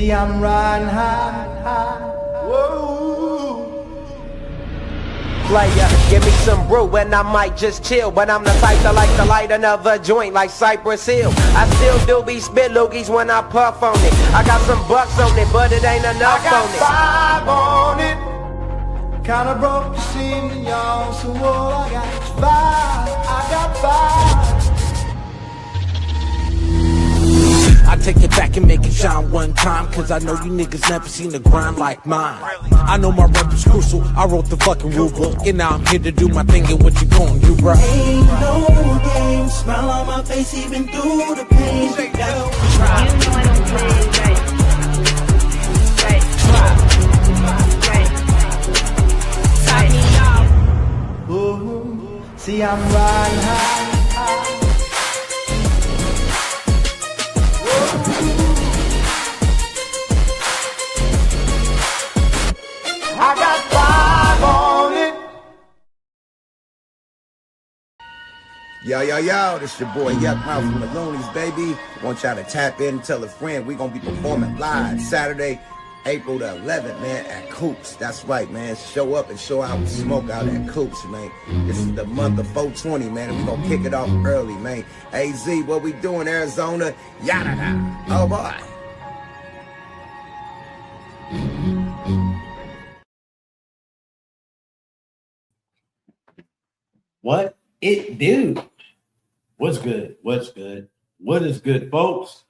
See, I'm riding high. Whoa. Player, give me some brew and I might just chill. But I'm the type that like to light another joint like Cypress Hill. I still do be spit loogies when I puff on it. I got some bucks on it, but it ain't enough on it. I got 5 on it. Kinda broke, you see me, y'all. So what I got is 5. I got 5. I take it back and make it shine one time, cause I know you niggas never seen the grind like mine. I know my rep is crucial, I wrote the fucking rule book, and now I'm here to do my thing, and what you gon' do, bro? Ain't no game, smile on my face even through the pain. You know I don't play right. Ooh, see, I'm riding high. I got 5 on it. Yo, this your boy Yuck Mouth from the Loonies, baby. Want y'all to tap in and tell a friend. We gonna be performing live Saturday, April the 11th, man, at Coops. That's right, man. Show up and show out and smoke out at Coops, man. This is the month of 420, man, and we gonna kick it off early, man. AZ, what we doing, Arizona? Yada. Oh, boy. What it do? What's good? What's good? What is good, folks?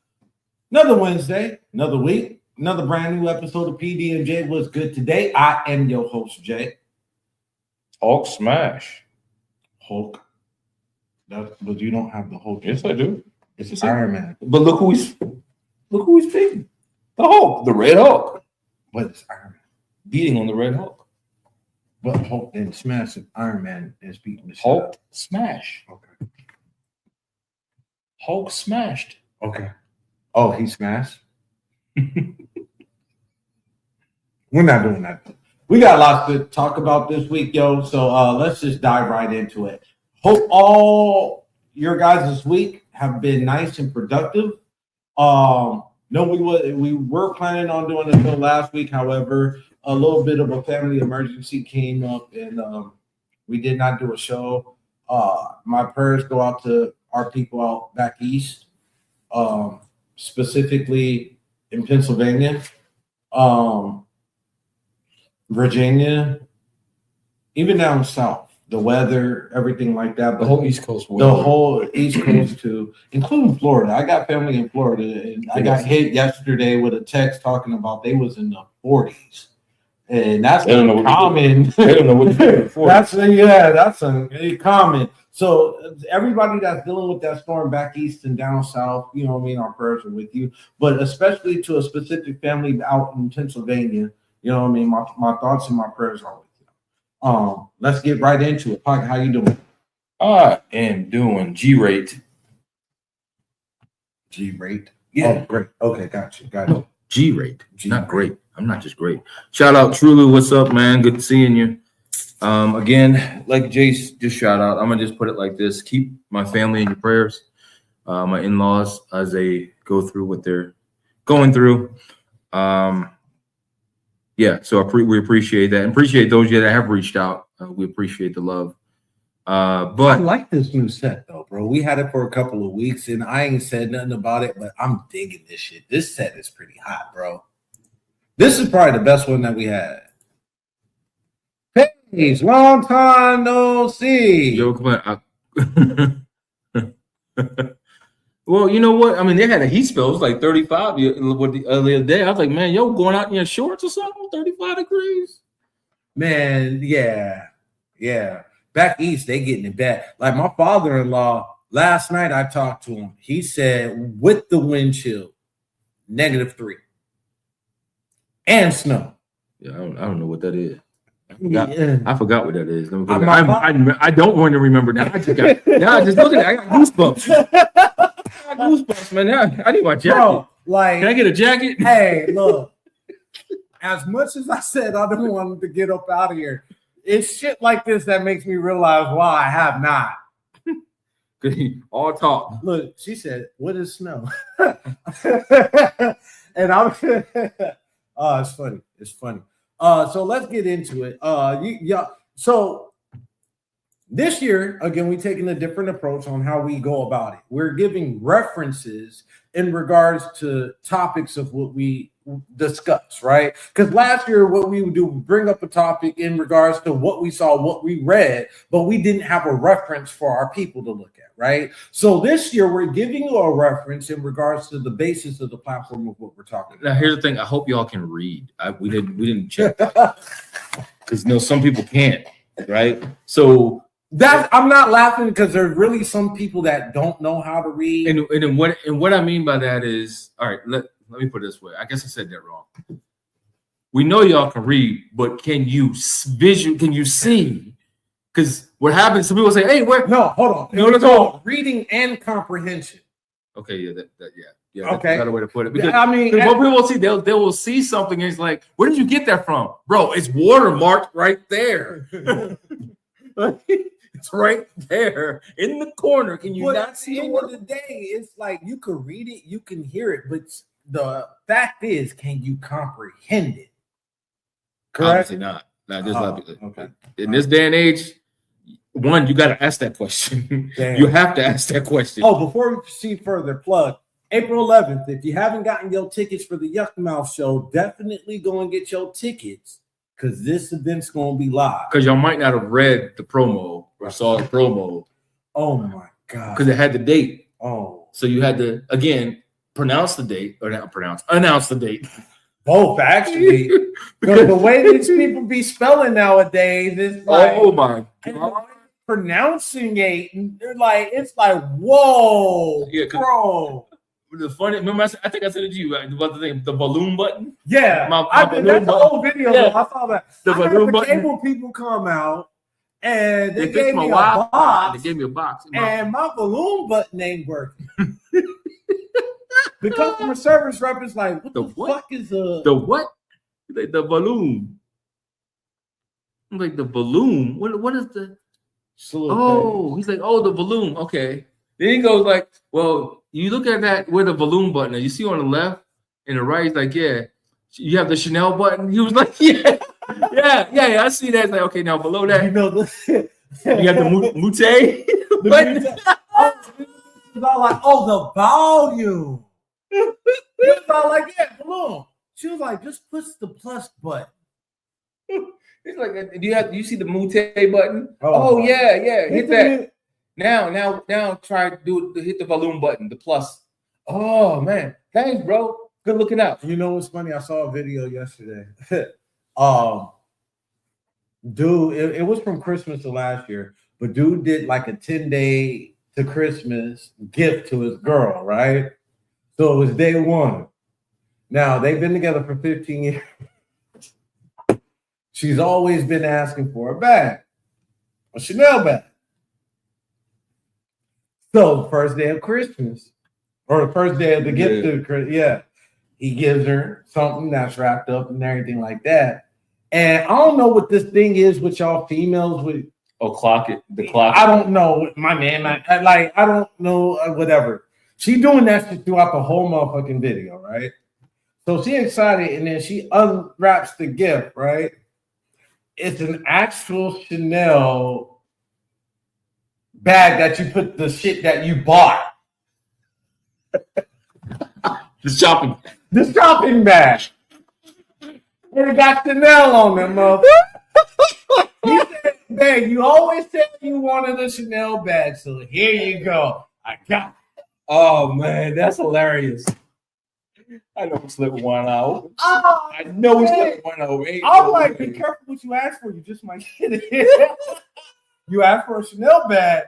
Another Wednesday, another week, another brand new episode of PD&J. What's good today? I am your host, Jay. Hulk smash. Hulk. But you don't have the Hulk. Yes, I do. It's Iron Man. But look who he's beating. The Hulk, the Red Hulk. But it's Iron Man. Beating on the Red Hulk. But Hulk didn't smash it. Iron Man is beating the shit Hulk out. smash. Okay. Hulk smashed. Okay. Oh, he smashed? We're not doing that. We got lots to talk about this week, yo. So let's just dive right into it. Hope all your guys this week have been nice and productive. No, we were planning on doing it until last week. However, a little bit of a family emergency came up, and we did not do a show. My prayers go out to our people out back east, specifically in Pennsylvania, Virginia, even down south. The weather, everything like that. But The whole East Coast. the whole East Coast too, including Florida. I got family in Florida, and I got hit yesterday with a text talking about they was in the 40s. And that's common. They don't know what to do. That's a common. So everybody that's dealing with that storm back east and down south, you know what I mean, our prayers are with you. But especially to a specific family out in Pennsylvania, you know what I mean, my thoughts and my prayers are with you. Let's get right into it. Pocket, how you doing? I am doing G-rate. G-rate? Yeah. Oh, great. Okay, got you. G-rate. Not great. I'm not just great. Shout out Truly. What's up, man? Good seeing you. Again, like Jace just shout out, I'm gonna just put it like this: keep my family in your prayers, my in-laws as they go through what they're going through. Yeah, so we appreciate that, and appreciate those of you that have reached out. We appreciate the love. But I like this new set though, bro. We had it for a couple of weeks, and I ain't said nothing about it, but I'm digging this shit. This set is pretty hot, bro. This is probably the best one that we had. Paige, long time no see. Yo, come on. Well, you know what? I mean, they had a heat spell. It was like 35 the other day. I was like, man, yo, going out in your shorts or something? 35 degrees? Man, yeah. Back east, they getting it bad. Like my father-in-law, last night I talked to him. He said with the wind chill, -3. And snow. Yeah, I don't know what that is. Yeah. I forgot what that is. I don't want to remember now. I just look at it. I got goosebumps, man. Now I need my jacket. Bro, like, can I get a jacket? Hey, look. As much as I said I don't want to get up out of here, it's shit like this that makes me realize why I have not. All talk. Look, she said, "What is snow?" And I'm oh, it's funny. It's funny. So let's get into it. So this year, again, we're taking a different approach on how we go about it. We're giving references in regards to topics of what we discuss, right? Because last year, what we would do, we bring up a topic in regards to what we saw, what we read, but we didn't have a reference for our people to look at, right? So this year, we're giving you a reference in regards to the basis of the platform of what we're talking about. Now, here's the thing. I hope y'all can read. We didn't check because some people can't, right? So. I'm not laughing because there's really some people that don't know how to read. And what I mean by that is, all right, let me put it this way. I guess I said that wrong. We know y'all can read, but can you see? Because what happens, some people say, hey, where? No, hold on. No, no. Reading and comprehension. Okay, yeah, yeah. Okay. That's a better way to put it. Because I mean, what people will see, they will see something and it's like, where did you get that from? Bro, it's watermarked right there. It's right there in the corner. Can you not see it? At the end of the day, it's like you can read it, you can hear it, but the fact is, can you comprehend it? Correct? Obviously not. Okay. In this day and age, one, you got to ask that question. You have to ask that question. Oh, before we proceed further, plug April 11th. If you haven't gotten your tickets for the Yuck Mouth show, definitely go and get your tickets. Because this event's going to be live. Because y'all might not have read the promo or saw the promo. Oh, my God. Because it had the date. Oh. So you had to, again, announce the date. Announce the date. Both, actually. The way these people be spelling nowadays, it's like. Oh, my God. Pronouncing it, it's like, whoa, yeah, bro. The funny, remember I think I said it to you about the balloon button. Yeah, that's the whole video. Yeah. I saw that. The balloon button. Cable people come out and they gave me a box. They gave me a box, and my balloon button ain't working. The customer service rep is like, "What the fuck is the what? Like the balloon." I'm like, the balloon. What is the? Oh, he's like, oh, the balloon. Okay. Then he goes like, well. You look at that where the balloon button is. You see on the left and the right, he's like, yeah. You have the Chanel button. He was like, yeah. I see that. It's like, okay, now below that, you got the Mute button. It's all like, oh, the volume. It's all like, yeah, balloon. She was like, just push the plus button. It's like, do you see the Mute button? Oh yeah. Hit that. Now try to hit the balloon button, the plus. Oh man, thanks, bro. Good looking out. You know what's funny? I saw a video yesterday. Dude, it was from Christmas to last year, but dude did like a 10-day to Christmas gift to his girl, right? So it was day one. Now they've been together for 15 years. She's always been asking for a bag, a Chanel bag. So the first day of Christmas, or the first day of the gift of Christmas, he gives her something that's wrapped up and everything like that. And I don't know what this thing is with y'all females with. Oh, clock it. The clock. I don't know, my man. I don't know, whatever. She doing that shit throughout the whole motherfucking video, right? So she excited, and then she unwraps the gift, right? It's an actual Chanel bag that you put the shit that you bought. The shopping bag. And it got Chanel on them, mother. He said, "Babe, you always said you wanted a Chanel bag, so here you go. I got it." Oh man, that's hilarious. I know we slipped one out. Oh, I know we slipped one out. I'm like, be careful what you ask for. You just might get it. You asked for a Chanel bag.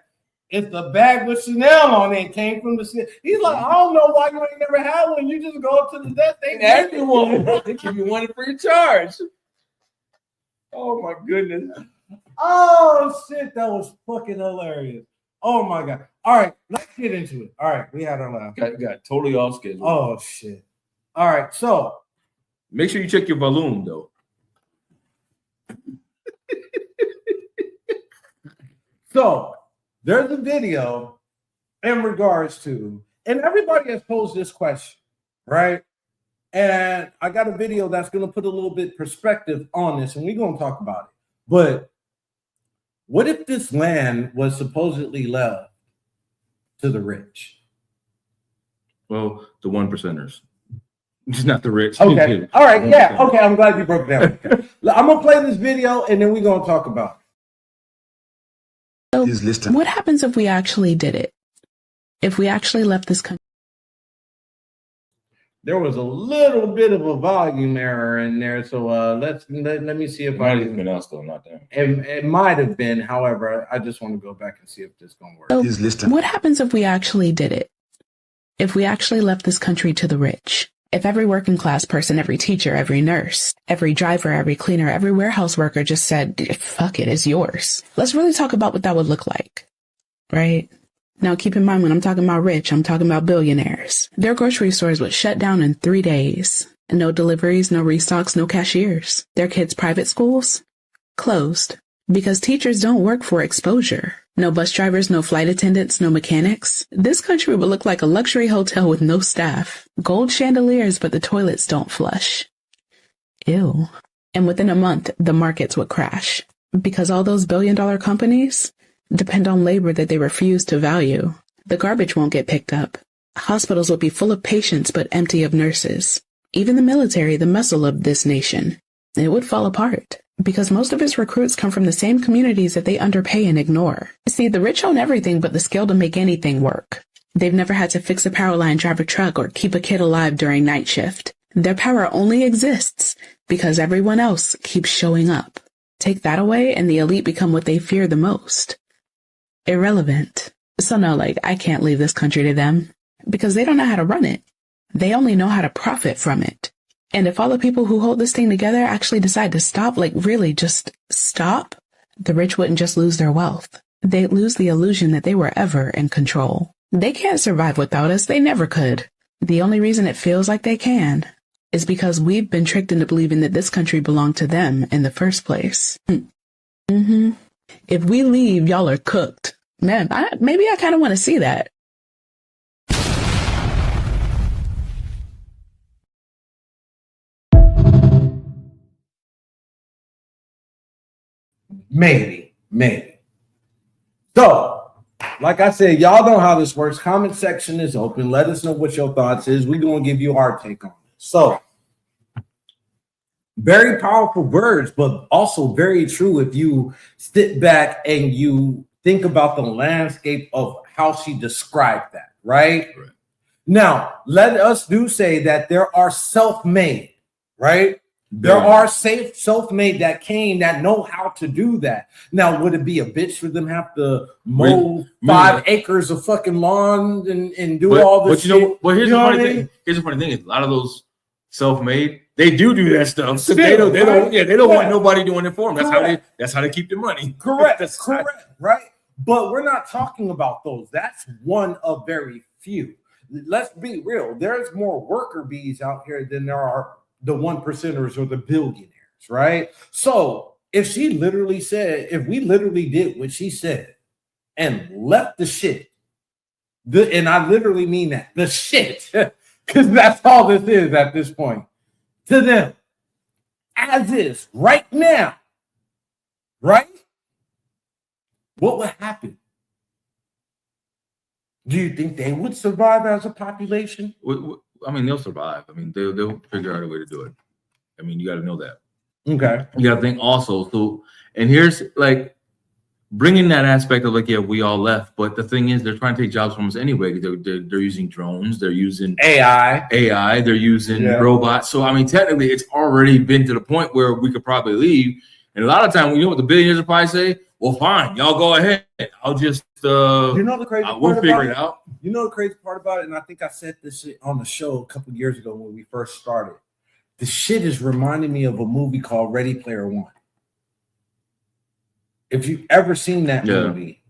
It's the bag with Chanel on it. It came from the Chanel. He's like, I don't know why you ain't never had one. You just go up to the desk. They ask you one. They give you one for your charge. Oh my goodness. Oh shit, that was fucking hilarious. Oh my god. All right, let's get into it. All right, we had our laugh. Got totally off schedule. Oh shit. All right, so make sure you check your balloon though. So there's a video in regards to, and everybody has posed this question, right? And I got a video that's going to put a little bit perspective on this, and we're going to talk about it. But what if this land was supposedly left to the rich? Well, the 1%ers. Just not the rich. Okay. All right. Yeah. Okay. I'm glad you broke it down. I'm going to play this video, and then we're going to talk about it. So what happens if we actually did it? If we actually left this country? There was a little bit of a volume error in there, so let me see if it might have been us though, not them. It might have been. However, I just want to go back and see if this is gonna work. So what happens if we actually did it? If we actually left this country to the rich? If every working class person, every teacher, every nurse, every driver, every cleaner, every warehouse worker just said, "Fuck it, it's yours." Let's really talk about what that would look like, right? Now, keep in mind, when I'm talking about rich, I'm talking about billionaires. Their grocery stores would shut down in 3 days. No deliveries, no restocks, no cashiers. Their kids' private schools? Closed. Because teachers don't work for exposure. No bus drivers, no flight attendants, no mechanics. This country would look like a luxury hotel with no staff. Gold chandeliers, but the toilets don't flush. Ew. And within a month, the markets would crash. Because all those billion-dollar companies depend on labor that they refuse to value. The garbage won't get picked up. Hospitals will be full of patients but empty of nurses. Even the military, the muscle of this nation, it would fall apart. Because most of its recruits come from the same communities that they underpay and ignore. See, the rich own everything but the skill to make anything work. They've never had to fix a power line, drive a truck, or keep a kid alive during night shift. Their power only exists because everyone else keeps showing up. Take that away and the elite become what they fear the most. Irrelevant. So no, I can't leave this country to them because they don't know how to run it. They only know how to profit from it. And if all the people who hold this thing together actually decide to stop, really just stop, the rich wouldn't just lose their wealth. They'd lose the illusion that they were ever in control. They can't survive without us. They never could. The only reason it feels like they can is because we've been tricked into believing that this country belonged to them in the first place. If we leave, y'all are cooked. Man, maybe I kind of want to see that. Maybe. So, like I said, y'all know how this works. Comment section is open. Let us know what your thoughts is. We're going to give you our take on it. So, very powerful words, but also very true if you sit back and you think about the landscape of how she described that, right? Now, let us say that there are self-made, right? There are self-made that know how to do that. Now, would it be a bitch for them have to mow 5 acres of fucking lawn and do all this shit? Here's the funny thing. Here's the funny thing is a lot of those self-made, they do that stuff. So they don't want nobody doing it for them. That's how they keep their money. Correct. Right? But we're not talking about those. That's one of very few. Let's be real. There's more worker bees out here than there are the 1%ers or the billionaires, right? So if we literally did what she said and left the shit, and I literally mean that, the shit, because that's all this is at this point, to them, as is, right now, right? What would happen? Do you think they would survive as a population? I mean, they'll survive. I mean, they'll figure out a way to do it. I mean, you got to know that. Okay. You got to think also. So, and here's bringing that aspect of we all left, but the thing is, they're trying to take jobs from us anyway. They're using drones. They're using AI. They're using robots. So, I mean, technically, it's already been to the point where we could probably leave. And a lot of time, you know what the billionaires will probably say? Well, fine, y'all go ahead. I'll just the crazy we'll figure it out. You know the crazy part about it, and I think I said this shit on the show a couple of years ago when we first started. The shit is reminding me of a movie called Ready Player One. If you've ever seen that movie,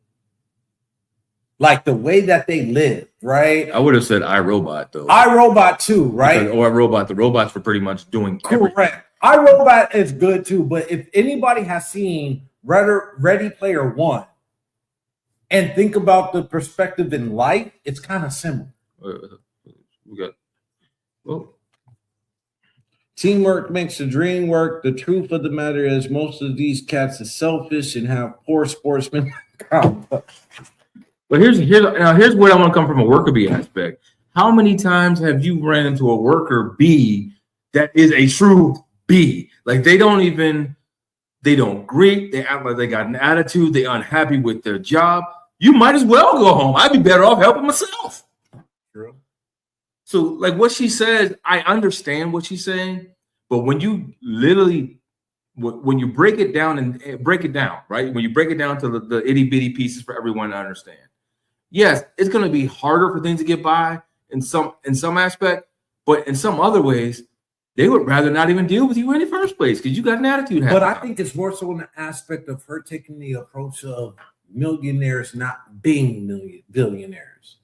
the way that they live, right? I would have said iRobot though. iRobot too, right? Or iRobot. The robots were pretty much doing correct. Everything. iRobot is good too, but if anybody has seen Ready Player One and think about the perspective in life, it's kind of similar. We got Teamwork makes the dream work. The truth of the matter is most of these cats are selfish and have poor sportsmen. But here's where I want to come from a worker bee aspect. How many times have you ran into a worker bee that is a true bee? Like they don't greet, they act like they got an attitude, they're unhappy with their job. You might as well go home. I'd be better off helping myself. True. So, like what she says, I understand what she's saying, but when you literally, when you break it down, right? When you break it down to the itty bitty pieces for everyone to understand, yes, it's going to be harder for things to get by in some aspect, but in some other ways, they would rather not even deal with you in the first place because you got an attitude. But I think it's more so in the aspect of her taking the approach of millionaires not being billionaires.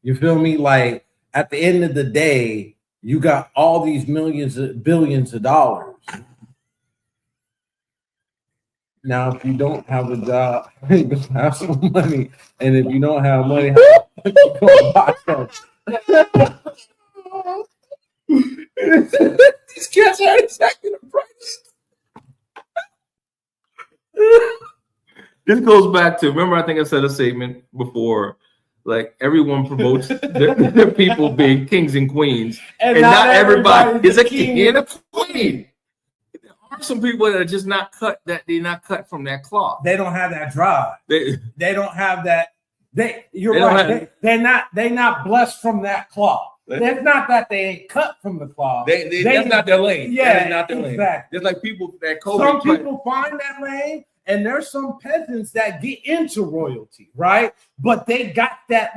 You feel me? Like at the end of the day, you got all these billions of dollars. Now, if you don't have a job, you can have some money, and if you don't have money, how you gonna buy something? These cats are exactly the price. This goes back to, remember, I think I said a statement before, like everyone promotes their people being kings and queens, and not everybody is a king and a queen. There are some people that are just not cut, that they're not cut from that cloth. They don't have that drive. They don't have that. You're They right. They're not blessed from that cloth. It's not that they ain't cut from the cloth. That's not their lane. Yeah, that is not their exactly. lane. There's like people that some people find that lane, and there's some peasants that get into royalty, right? But they got that.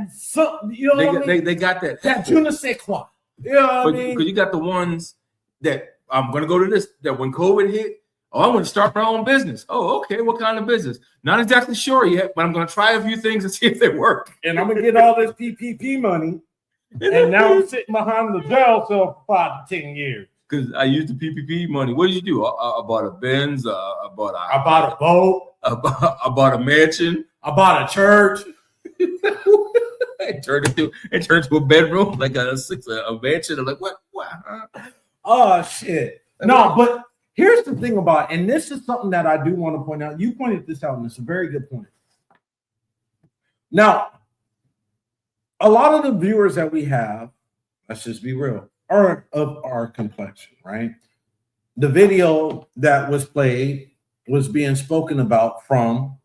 You know what I mean? They got that. That je ne sais quoi. You know what I mean? Because you got the ones that I'm going to go to this. That when COVID hit, I want to start my own business. Oh, okay. What kind of business? Not exactly sure yet, but I'm going to try a few things and see if they work. And I'm going to get all this PPP money. And now I'm sitting behind the jail cell for 5 to 10 years. Because I used the PPP money. What did you do? I bought a Benz. I bought a boat. I bought a mansion. I bought a church. It turned into a bedroom, like a mansion. I'm like, what? Oh, shit. No, but here's the thing about it, and this is something that I do want to point out. You pointed this out, and it's a very good point. Now, a lot of the viewers that we have, let's just be real, are of our complexion, right? The video that was played was being spoken about from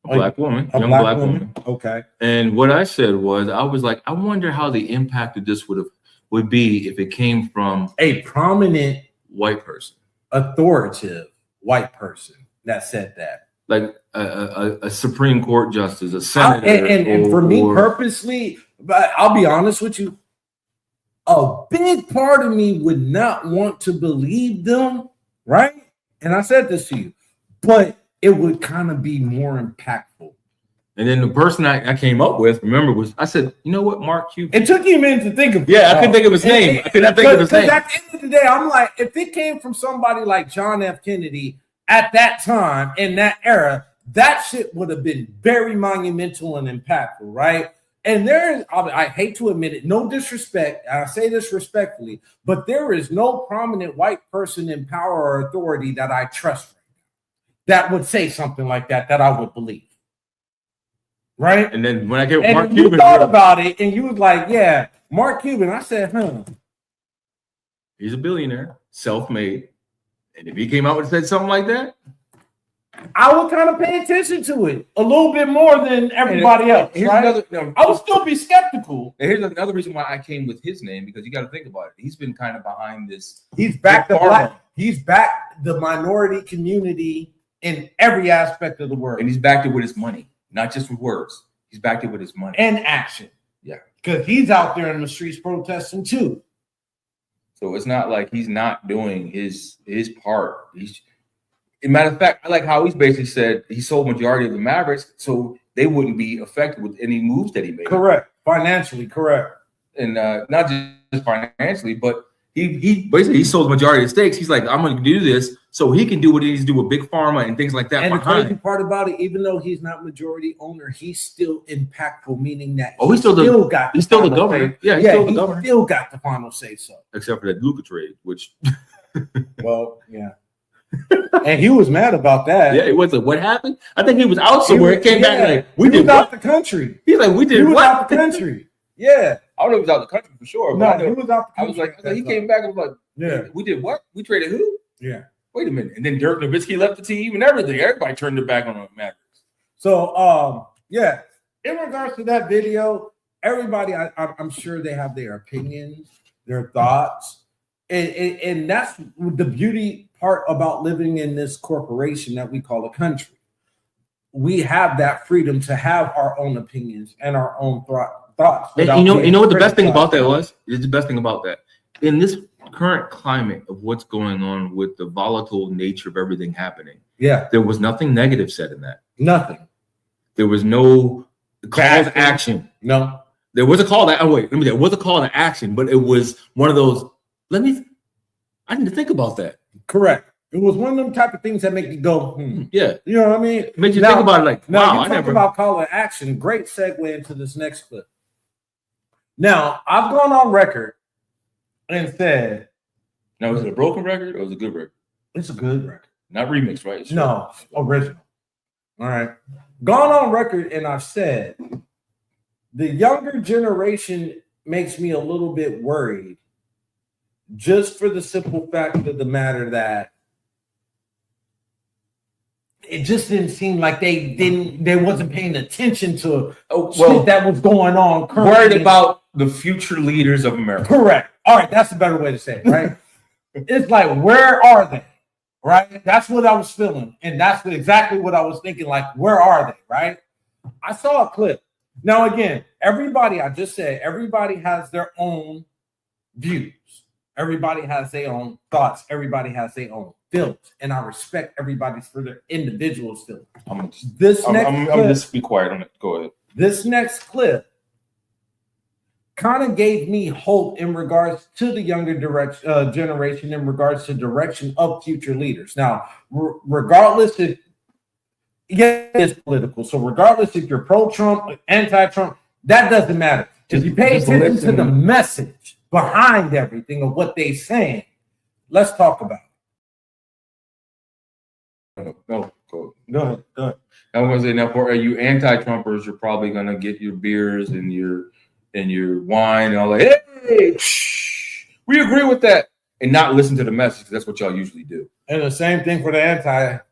a black woman, young black woman. Okay. And what I said was, I was like, I wonder how the impact of this would be if it came from a prominent white person, authoritative white person that said that. Like a Supreme Court justice, a senator. And for me purposely, but I'll be honest with you, a big part of me would not want to believe them, right? And I said this to you, but it would kind of be more impactful. And then the person I came up with, remember, was I said, you know what, Mark Cuban. It took you a minute to think of it. Yeah, I couldn't think of his name. I could not think of his name. At the end of the day, I'm like, if it came from somebody like John F. Kennedy at that time, in that era, that shit would have been very monumental and impactful, right? And I hate to admit it, no disrespect, I say this respectfully, but there is no prominent white person in power or authority that I trust that would say something like that I would believe. Right? And then when I get Mark Cuban, you thought about it and you was like, yeah, Mark Cuban. I said, he's a billionaire, self-made. And if he came out and said something like that, I would kind of pay attention to it a little bit more than everybody else. Right? I would still be skeptical. Here's another reason why I came with his name, because you got to think about it. He's been kind of behind this. He's backed the minority community in every aspect of the world. And he's backed it with his money, not just with words. He's backed it with his money. And action. Yeah. Because he's out there in the streets protesting too. So it's not like he's not doing his part. Matter of fact, I like how he's basically said he sold majority of the Mavericks, so they wouldn't be affected with any moves that he made. Correct. Financially, correct. And not just financially, but he basically sold the majority of the stakes. He's like, I'm going to do this so he can do what he needs to do with Big Pharma and things like that. And the crazy part about it, even though he's not majority owner, he's still impactful, meaning that he's still the governor. Yeah, he's still the governor. Still got the final say so. Except for that Luka trade, which Well, yeah. And he was mad about that. Yeah, it was like, what happened? I think he was out somewhere. He came back like, we did out the country. He's like, we did He was what? out the country. Yeah. I don't know if he was out the country for sure. No, But he was out the I was country. like, he came back and was like, Yeah. we did what? We traded who? Yeah. Wait a minute. And then Dirk Nowitzki left the team and everything. Everybody turned their back on the Mavericks. So, yeah, in regards to that video, everybody, I'm sure they have their opinions, their thoughts, and that's the beauty part about living in this corporation that we call a country. We have that freedom to have our own opinions and our own thoughts. And you know what the best thing about that was? Is the best thing about that in this current climate of what's going on with the volatile nature of everything happening. Yeah, there was nothing negative said in that. Nothing. There was no call to action. No. There was a call to there was a call to action, but it was one of those. I need to think about that. Correct. It was one of them type of things that make you go, Yeah. You know what I mean? Make you think about it like, wow, you talk about call to action. Great segue into this next clip. Now, I've gone on record and said. Now, was it a broken record or was it a good record? It's a good record. Not remix, right? Sure. No, original. All right. Gone on record and I've said the younger generation makes me a little bit worried just for the simple fact of the matter that it just didn't seem like they wasn't paying attention to shit that was going on currently. Worried about the future leaders of America. Correct. All right, that's a better way to say it, right? It's like, where are they? Right? That's what I was feeling. And that's exactly what I was thinking. Like, where are they? Right? I saw a clip. Now, again, everybody has their own views. Everybody has their own thoughts. Everybody has their own feelings. And I respect everybody's for their individual feelings. I'm just be quiet on it. Go ahead. This next clip kind of gave me hope in regards to the younger generation, in regards to direction of future leaders. Now, regardless if it's political, so regardless if you're pro-Trump, anti-Trump, that doesn't matter. If you pay attention to the message behind everything of what they're saying, let's talk about it. No, go ahead. I'm gonna say now for you anti-Trumpers, you're probably gonna get your beers and your wine and all that. Hey, we agree with that, and not listen to the message. That's what y'all usually do. And the same thing for the now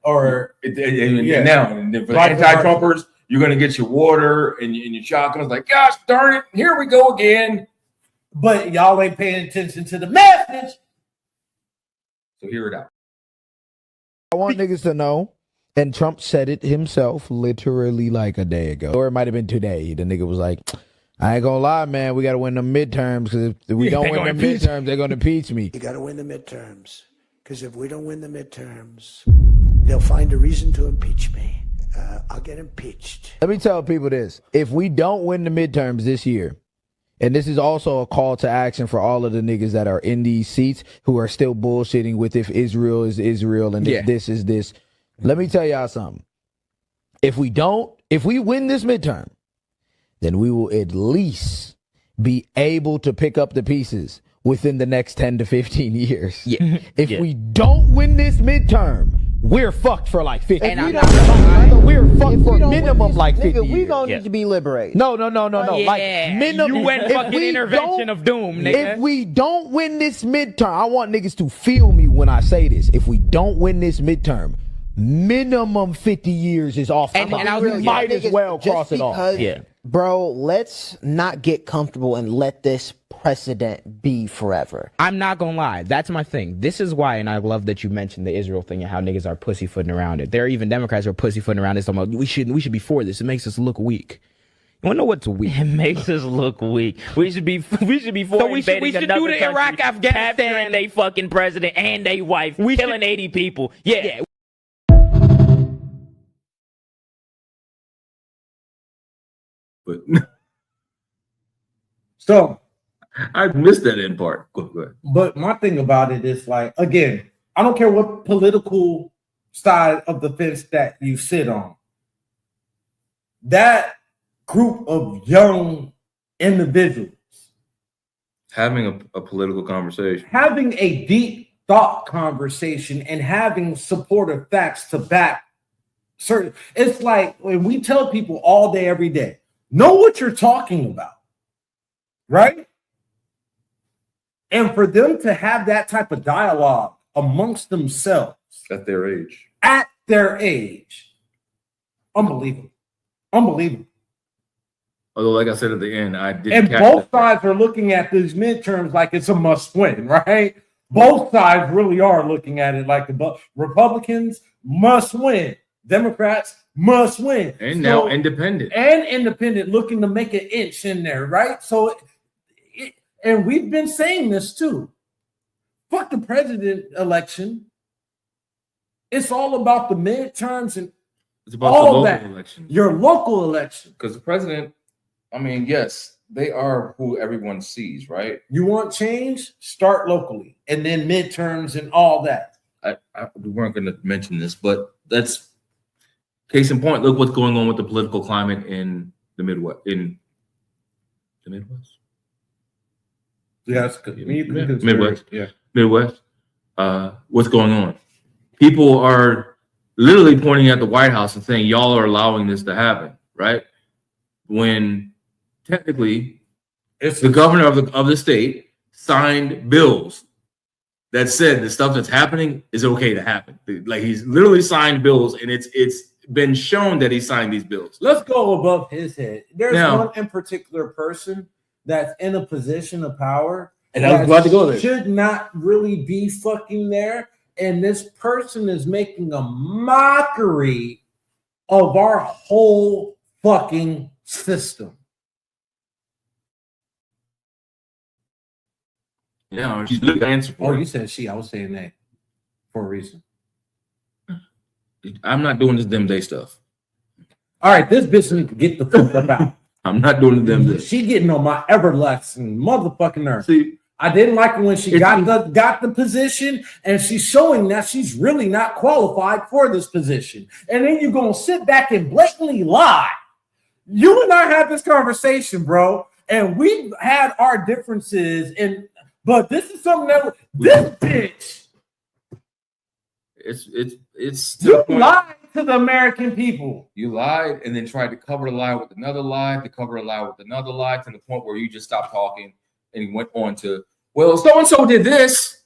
for the anti-Trumpers, you're gonna get your water and your shotguns. Like, gosh darn it, here we go again. But y'all ain't paying attention to the message. So hear it out. I want niggas to know, and Trump said it himself literally like a day ago, or it might have been today. The nigga was like, I ain't gonna lie, man, we got to win the midterms, because if we don't win the midterms, they're going to impeach me. You got to win the midterms, because if we don't win the midterms, they'll find a reason to impeach me. I'll get impeached. Let me tell people this. If we don't win the midterms this year, and this is also a call to action for all of the niggas that are in these seats who are still bullshitting with if Israel is Israel and if this is this. Let me tell y'all something. If we win this midterm, then we will at least be able to pick up the pieces within the next 10 to 15 years. Yeah. If we don't win this midterm, we're fucked for like 50 years. We're fucked for minimum like 50 years. We gonna need to be liberated. No. Like minimum. UN fucking intervention of doom, nigga. If we don't win this midterm, I want niggas to feel me when I say this. If we don't win this midterm, minimum 50 years is off. And I might as well cross it off. Yeah. Bro, let's not get comfortable and let this precedent be forever. I'm not gonna lie. That's my thing. This is why, and I love that you mentioned the Israel thing and how niggas are pussyfooting around it. There are even Democrats who are pussyfooting around it. Talking about we should be for this. It makes us look weak. You wanna know what's weak? It makes us look weak. We should be for so we should do the Iraq, Afghanistan, and they fucking president and they wife, killing 80 people. Yeah. But so I missed that end part. Go ahead. But my thing about it is, like, again, I don't care what political side of the fence that you sit on. That group of young individuals having a political conversation, having a deep thought conversation and having supportive facts to back certain. It's like when we tell people all day, every day, know what you're talking about, right? And for them to have that type of dialogue amongst themselves at their age, unbelievable. Although, like I said at the end, I did. And both sides are looking at these midterms like it's a must win, right? Both sides really are looking at it like the Republicans must win, Democrats must win, and now independent looking to make an inch in there, right? So, and we've been saying this too. Fuck the president election. It's all about the midterms and it's about all the local election. Your local election, because the president. I mean, yes, they are who everyone sees, right? You want change? Start locally, and then midterms and all that. We weren't going to mention this, but that's case in point. Look what's going on with the political climate in the Midwest. Yes, Midwest. Yeah, Midwest. What's going on? People are literally pointing at the White House and saying, "Y'all are allowing this to happen," right? When technically, it's the governor of the state signed bills that said the stuff that's happening is okay to happen. Like he's literally signed bills, and it's been shown that he signed these bills. Let's go above his head. There's one in particular person that's in a position of power, and I was glad to go there. Should not really be fucking there, and this person is making a mockery of our whole fucking system. Yeah, she's looking at answer for you said she. I was saying that for a reason. I'm not doing this them day stuff. All right, this bitch need to get the fuck about. I'm not doing the them day. She getting on my everlasting motherfucking nerves. See, I didn't like it when she got the position, and she's showing that she's really not qualified for this position. And then you're gonna sit back and blatantly lie. You and I had this conversation, bro, and we've had our differences but this is something that this bitch. It's you lied to the American people. You lied and then tried to cover the lie with another lie, to cover a lie with another lie, to the point where you just stopped talking and went on to, well, so and so did this.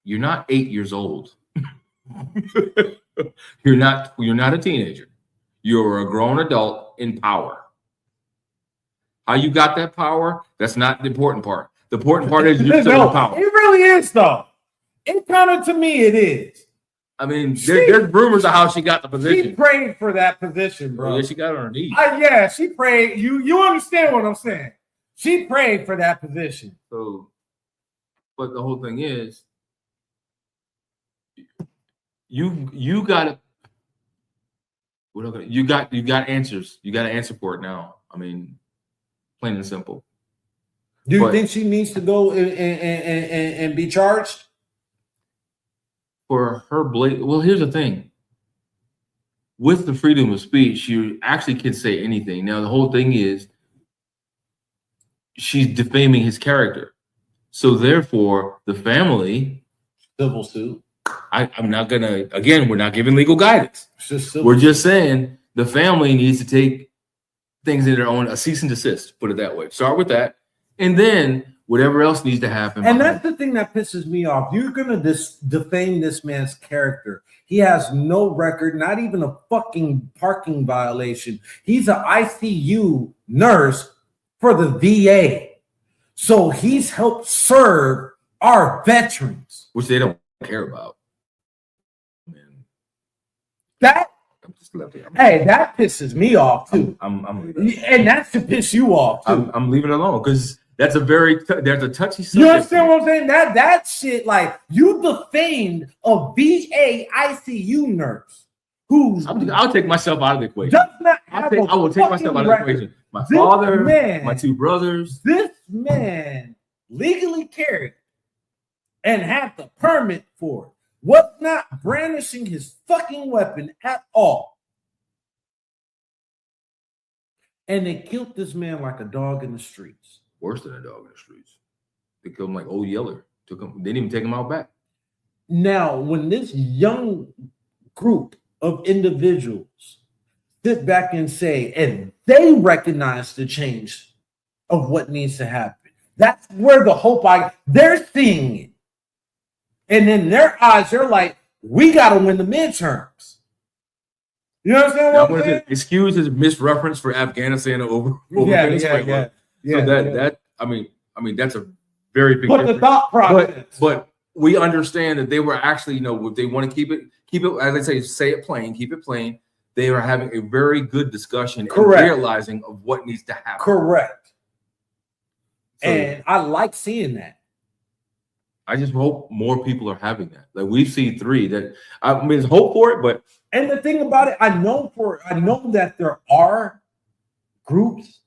You're not 8 years old. You're not a teenager. You're a grown adult in power. How you got that power? That's not the important part. The important part is you're still in power. It really is, though. It kind of, to me, it is. I mean, there's rumors of how she got the position. She prayed for that position, bro. Yeah, she got on her knees. Yeah, she prayed. You understand what I'm saying? She prayed for that position. So, but the whole thing is, you got answers. You got to answer for it now. I mean, plain and simple. Do you think she needs to go and be charged? For her well, here's the thing. With the freedom of speech, you actually can say anything. Now, the whole thing is she's defaming his character. So therefore, the family civil suit. I'm not gonna, again, we're not giving legal guidance. We're just saying the family needs to take things in their own, a cease and desist, put it that way. Start with that. And then whatever else needs to happen. And that's the thing that pisses me off. You're going to defame this man's character. He has no record, not even a fucking parking violation. He's an ICU nurse for the VA. So he's helped serve our veterans. Which they don't care about. Man. That pisses me off too. I'm and that should piss you off too. I'm leaving it alone because there's a touchy subject. You understand what I'm saying? That shit, like, you defamed a VA ICU nurse who's I'll take myself out of the equation. Does not have I will take myself out of the equation. My father, my two brothers. This man legally carried and had the permit for it. Was not brandishing his fucking weapon at all. And they killed this man like a dog in the streets. Worse than a dog in the streets. They killed him like old Yeller. Took him. They didn't even take him out back. Now, when this young group of individuals sit back and say, and they recognize the change of what needs to happen, that's where the hope they're seeing it. And in their eyes, they're like, we got to win the midterms. You understand what I'm saying? Excuse his misreference for Afghanistan over Venezuela. I mean, that's a very big difference. The thought process. But we understand that they were actually, if they want to keep it, as I say it plain, keep it plain. They are having a very good discussion and realizing of what needs to happen. Correct. So, and I like seeing that. I just hope more people are having that. Like we see 3 that there's hope for it, but and the thing about it, I know that there are groups,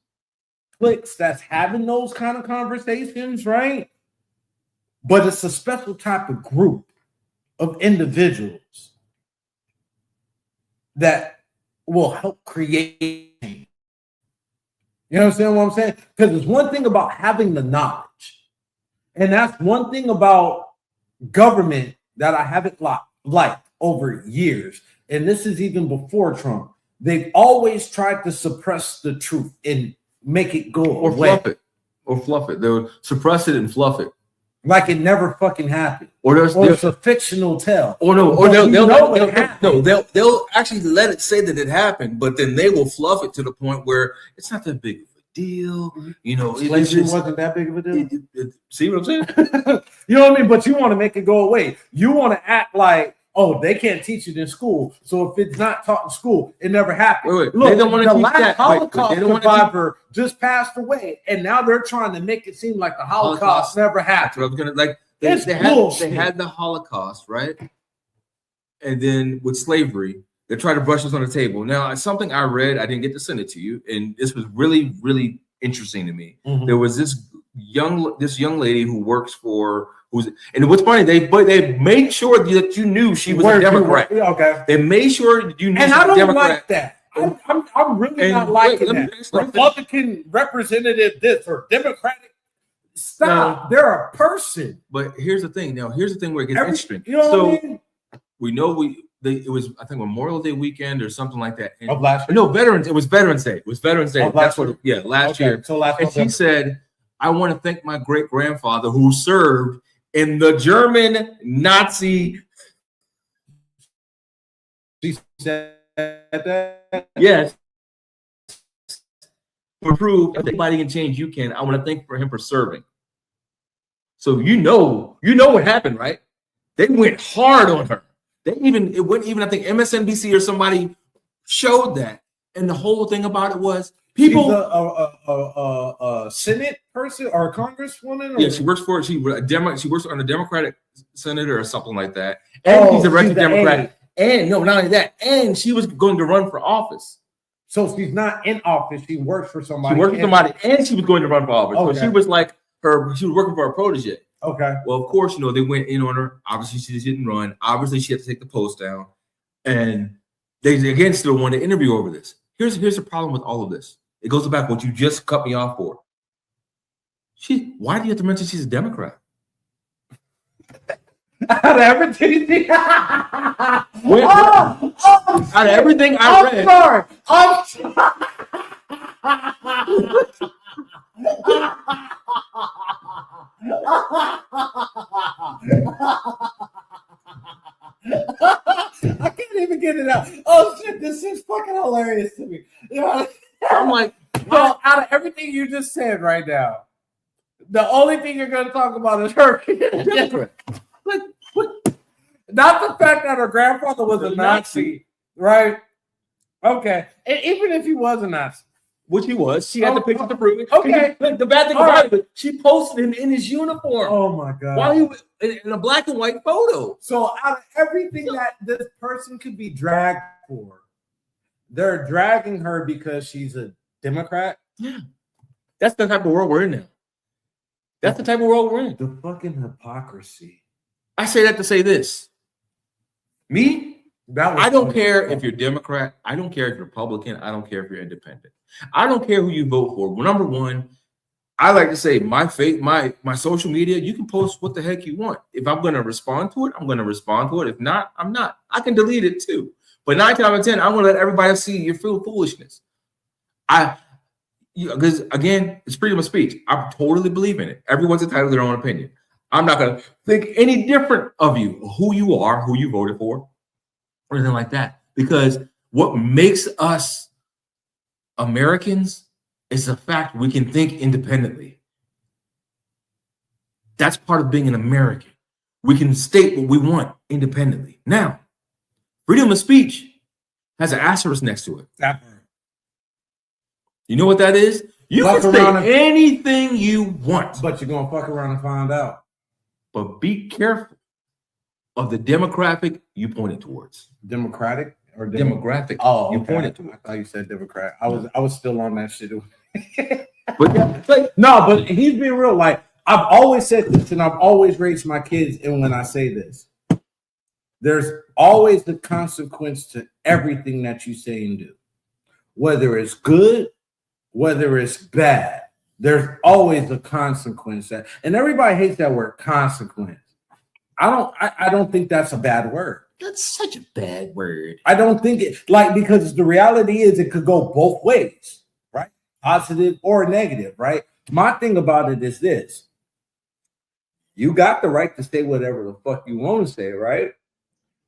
cliques that's having those kind of conversations, right? But it's a special type of group of individuals that will help create. You understand what I'm saying? Because there's one thing about having the knowledge. And that's one thing about government that I haven't liked over years. And this is even before Trump. They've always tried to suppress the truth and make it go away. Fluff it. They'll suppress it and fluff it. Like it never fucking happened. Or it's a fictional tale. They'll actually let it say that it happened, but then they will fluff it to the point where it's not that big of a deal. Slavery wasn't that big of a deal. See what I'm saying? You know what I mean? But you want to make it go away. You want to act like, oh, they can't teach it in school. So if it's not taught in school, it never happened. Wait. Look, they don't want to teach last that. Holocaust survivor just passed away, and now they're trying to make it seem like the Holocaust never happened. That's what I was gonna they had the Holocaust, right? And then with slavery, they tried to brush this on the table. Now, it's something I read. I didn't get to send it to you, and this was really, really interesting to me. Mm-hmm. There was this young lady who works for. And what's funny, they made sure that you knew she was a Democrat. Okay. They made sure you knew. And she I was don't a Democrat. like that. I'm really not liking that. Republican representative this or Democratic. Stop. They're a person. But here's the thing. Now, here's the thing where it gets interesting. You know what I mean? We know it was, I think, Memorial Day weekend or something like that. And, of last year? No, Veterans. It was Veterans Day. It was Veterans Day. That's what. Last year. So last. And she said, "I want to thank my great grandfather who served in the German Nazi." She said that. Yes. To prove if anybody can change, you can. I want to thank him for serving. So you know what happened, right? They went hard on her. It went even I think MSNBC or somebody showed that, and the whole thing about it was people. She's a Senate person or a Congresswoman. Yeah, she works on the Democratic senator or something like that, and she's a registered Democrat. And no, not only that, and she was going to run for office. So she's not in office. She works for somebody. She worked for somebody, and she was going to run for office. Okay. So she was like she was working for a protege. Okay. Well, of course, they went in on her. Obviously, she didn't run. Obviously, she had to take the post down. And they, again, still want to interview over this. Here's the problem with all of this. It goes back to what you just cut me off for. Why do you have to mention she's a Democrat? Out of everything, out of everything I read. I'm sorry. I can't even get it out. Oh shit, this is fucking hilarious to me. I'm like, well, out of everything you just said right now, the only thing you're going to talk about is her. Not the fact that her grandfather was a Nazi, right? Okay, and even if he was a Nazi, which he was, she had the picture to prove it. Okay, the bad thing about it, she posted him in his uniform. Oh my god! While he was in a black and white photo. So out of everything that this person could be dragged for, they're dragging her because she's a Democrat. Yeah, that's the type of world we're in now. That's the type of world we're in. The fucking hypocrisy. I say that to say this. Me, I don't care if you're Democrat. I don't care if you're Republican. I don't care if you're independent. I don't care who you vote for. Well, number one, I like to say my social media, you can post what the heck you want. If I'm going to respond to it, I'm going to respond to it. If not, I'm not. I can delete it too. But 9 times out of 10, I'm going to let everybody see your foolishness. Because again, it's freedom of speech. I totally believe in it. Everyone's entitled to their own opinion. I'm not going to think any different of you, who you are, who you voted for, or anything like that. Because what makes us Americans is the fact we can think independently. That's part of being an American. We can state what we want independently. Now, freedom of speech has an asterisk next to it. You know what that is? You can say anything you want. But you're going to fuck around and find out. But be careful of the demographic you pointed towards. Democratic or demographic? Oh, you okay. pointed towards. I thought you said Democrat. I was still on that shit. But yeah, no, but he's being real. Like, I've always said this, and I've always raised my kids. And when I say this, there's always the consequence to everything that you say and do, whether it's good, whether it's bad. There's always a consequence. And everybody hates that word, consequence. I don't think that's a bad word. That's such a bad word. I don't think it, because the reality is it could go both ways, right? Positive or negative, right? My thing about it is this. You got the right to say whatever the fuck you want to say, right?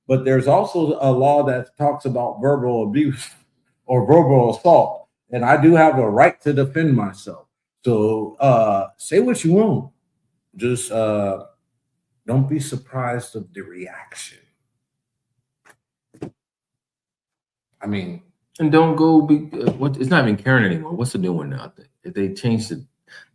But there's also a law that talks about verbal abuse or verbal assault. And I do have a right to defend myself. So say what you want. Just don't be surprised of the reaction. I mean, and don't go it's not even Karen anymore. What's the new one now? If they changed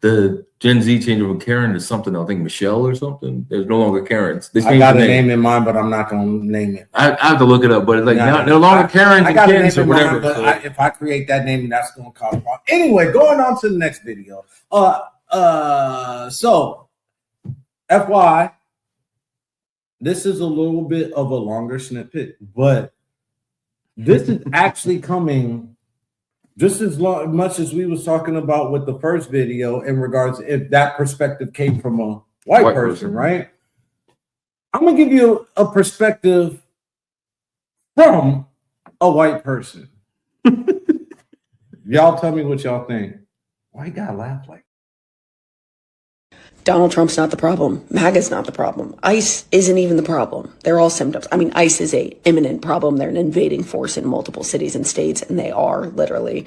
the Gen Z changed from Karen to something, I think Michelle or something. There's no longer Karens. I got a name in mind, but I'm not going to name it. I have to look it up, but it's like no longer Karens and Kens or whatever. Mind, but if I create that name, that's going to cause a problem. Anyway, going on to the next video. So FY, this is a little bit of a longer snippet, but this is actually coming just as much as we was talking about with the first video in regards to if that perspective came from a white person, right? I'm going to give you a perspective from a white person. Y'all tell me what y'all think. Why you gotta laugh like? Donald Trump's not the problem. MAGA's not the problem. ICE isn't even the problem. They're all symptoms. I mean, ICE is a imminent problem. They're an invading force in multiple cities and states, and they are literally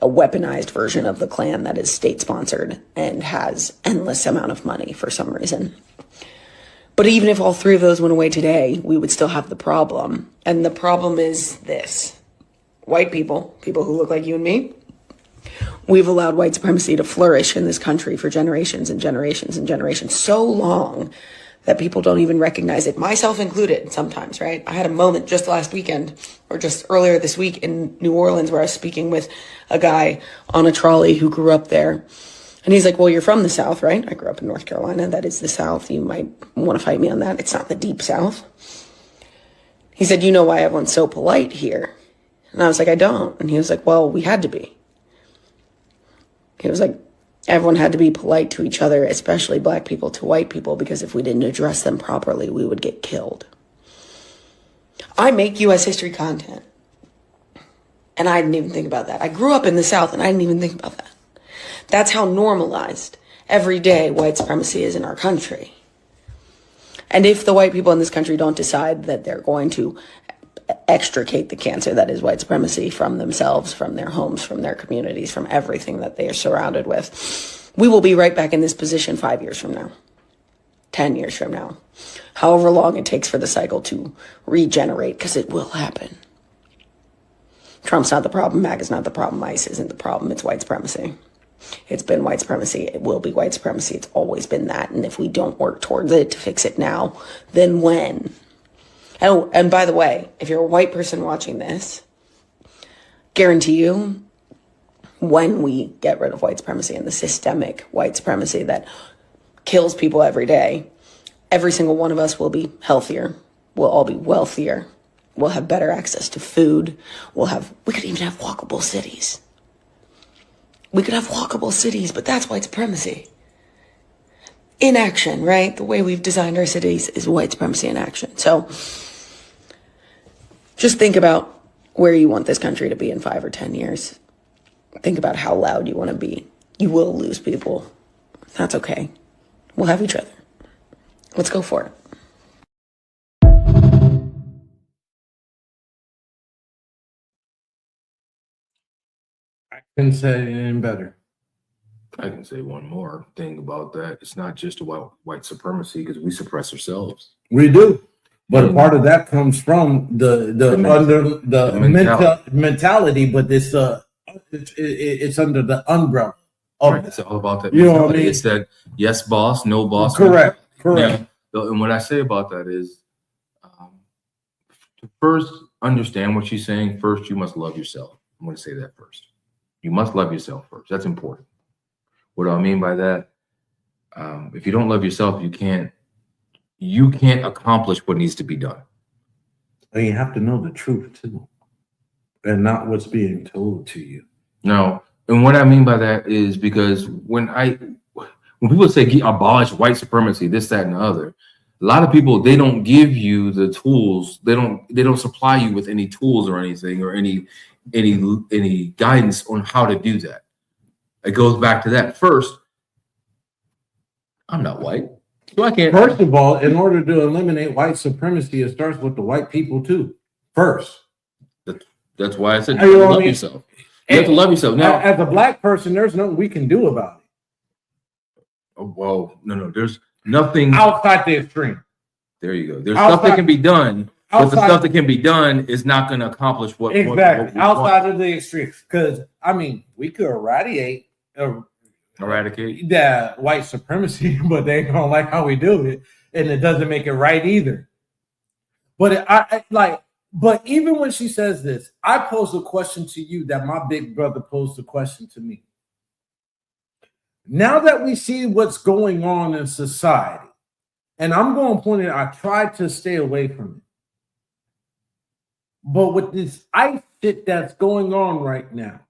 a weaponized version of the Klan that is state-sponsored and has endless amount of money for some reason. But even if all three of those went away today, we would still have the problem. And the problem is this. White people who look like you and me, we've allowed white supremacy to flourish in this country for generations and generations and generations, so long that people don't even recognize it, myself included sometimes, right? I had a moment just last weekend or just earlier this week in New Orleans where I was speaking with a guy on a trolley who grew up there. And he's like, well, you're from the South, right? I grew up in North Carolina. That is the South. You might want to fight me on that. It's not the deep South. He said, you know why everyone's so polite here? And I was like, I don't. And he was like, well, we had to be. He was like, everyone had to be polite to each other, especially black people to white people, because if we didn't address them properly, we would get killed. I make U.S. history content. And I didn't even think about that. I grew up in the South and I didn't even think about that. That's how normalized everyday white supremacy is in our country. And if the white people in this country don't decide that they're going to extricate the cancer that is white supremacy from themselves, from their homes, from their communities, from everything that they are surrounded with, we will be right back in this position 5 years from now, 10 years from now, however long it takes for the cycle to regenerate, because it will happen. Trump's not the problem. MAGA's not the problem. ICE isn't the problem. It's white supremacy. It's been white supremacy. It will be white supremacy. It's always been that. And if we don't work towards it to fix it now, then when? Oh, and by the way, if you're a white person watching this, guarantee you, when we get rid of white supremacy and the systemic white supremacy that kills people every day, every single one of us will be healthier. We'll all be wealthier. We'll have better access to food. We could even have walkable cities. We could have walkable cities, but that's white supremacy. In action, right? The way we've designed our cities is white supremacy in action. So just think about where you want this country to be in 5 or 10 years. Think about how loud you want to be. You will lose people. That's okay. We'll have each other. Let's go for it. I couldn't say anything better. I can say one more thing about that. It's not just about white supremacy because we suppress ourselves. We do. But a part of that comes from the mentality, but it's under the umbrella. It's all about that. You know what I mean? It's that yes, boss, no boss. Correct. Correct. Now, and what I say about that is, to first understand what she's saying. First, you must love yourself. I'm going to say that first. You must love yourself first. That's important. What do I mean by that? If you don't love yourself, you can't accomplish what needs to be done. And you have to know the truth too, and not what's being told to you. No, and what I mean by that is because when people say abolish white supremacy, this, that, and the other, a lot of people, they don't give you the tools. They don't supply you with any tools or anything or any guidance on how to do that. It goes back to that. First, I'm not white, so I can't. First of all, in order to eliminate white supremacy, it starts with the white people too. First, that's why I said you love yourself. You have to love yourself. Now, as a black person, there's nothing we can do about it. Oh, well, no, there's nothing outside the extreme. There you go. There's stuff that can be done, but the stuff that can be done is not going to accomplish what exactly what outside of the extreme. Because I mean, we could eradicate that white supremacy, but they ain't gonna like how we do it, and it doesn't make it right either. But but even when she says this, I pose a question to you that my big brother posed a question to me. Now that we see what's going on in society, and I'm going to point it, I try to stay away from it. But with this ICE shit that's going on right now,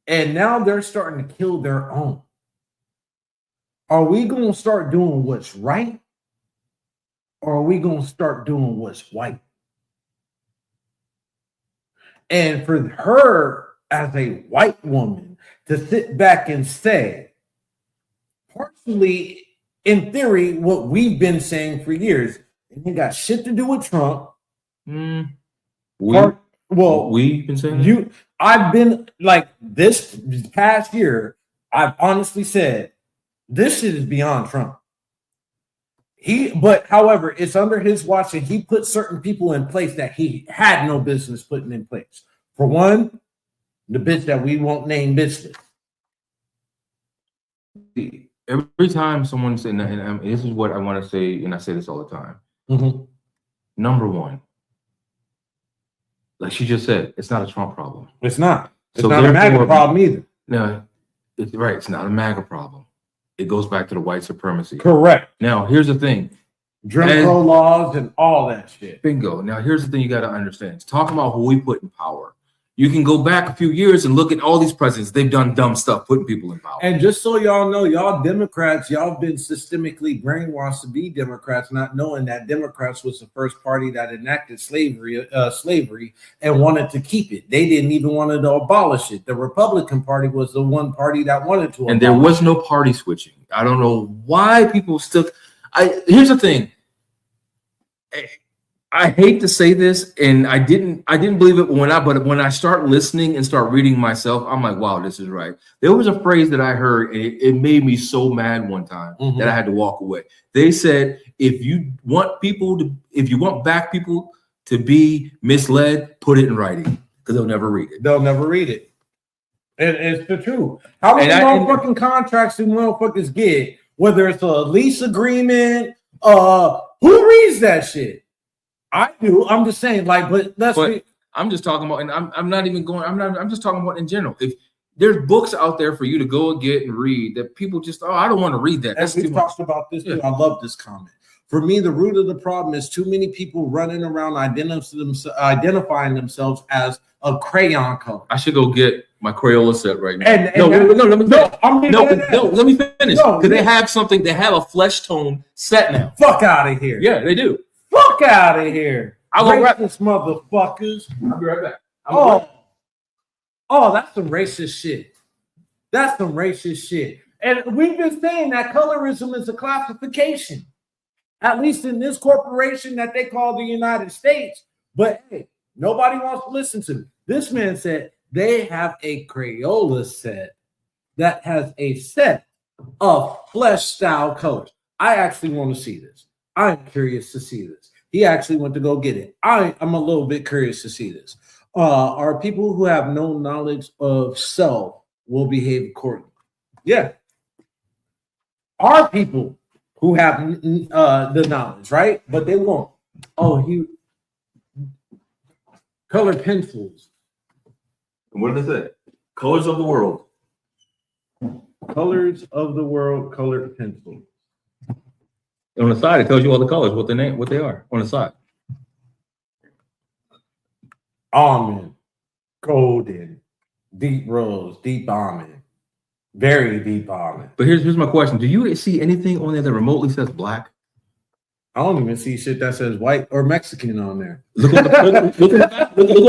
and now they're starting to kill their own. Are we going to start doing what's right? Or are we going to start doing what's white? And for her as a white woman to sit back and say, partially in theory, what we've been saying for years, it ain't got shit to do with Trump. We've been saying I've been like this past year. I've honestly said this shit is beyond Trump. However, it's under his watch, and he put certain people in place that he had no business putting in place. For one, the bitch that we won't name business. Every time someone says, and this is what I want to say, and I say this all the time. Mm-hmm. Number one, like she just said, it's not a Trump problem. It's not. It's not a MAGA problem either. No, it's right. It's not a MAGA problem. It goes back to the white supremacy. Correct. Now, here's the thing. Jim Crow laws and all that shit. Bingo. Now, here's the thing you got to understand. It's talking about who we put in power. You can go back a few years and look at all these presidents. They've done dumb stuff, putting people in power. And just so y'all know, y'all Democrats, y'all been systemically brainwashed to be Democrats, not knowing that Democrats was the first party that enacted slavery and wanted to keep it. They didn't even want to abolish it. The Republican Party was the one party that wanted to. And there was no party switching. I don't know why people still. Here's the thing. I hate to say this, and I didn't believe it but when I start listening and start reading myself, I'm like, wow, this is right. There was a phrase that I heard, and it made me so mad one time that I had to walk away. They said, if you want black people to be misled, put it in writing, because they'll never read it. They'll never read it. And it's the truth. How many motherfucking contracts do motherfuckers get? Whether it's a lease agreement, who reads that shit? I do. I'm just saying, I'm just talking about, and I'm just talking about in general. If there's books out there for you to go and get and read that people just, I don't want to read that. As we've talked about this too. I love this comment. For me, the root of the problem is too many people running around identifying themselves as a crayon color. I should go get my Crayola set right now. And no, let me let me finish. No, Because they have something. They have a flesh tone set now. Fuck out of here. Yeah, they do. Fuck out of here. I'll go right Racist motherfuckers. I'll be right back. Oh, that's some racist shit. That's some racist shit. And we've been saying that colorism is a classification, at least in this corporation that they call the United States. But hey, nobody wants to listen to me. This man said they have a Crayola set that has a set of flesh style colors. I actually want to see this. I'm curious to see this. He actually went to go get it. I'm a little bit curious to see this. Are people who have no knowledge of self will behave accordingly? Yeah. Are people who have the knowledge, right? But they won't. Oh, he colored pencils. What did they say? Colors of the world. Colors of the world, colored pencils. On the side, it tells you all the colors, what they are on the side. Almond, golden, deep rose, deep almond, very deep almond. But here's my question: do you see anything on there that remotely says black? I don't even see shit that says white or Mexican on there. Look on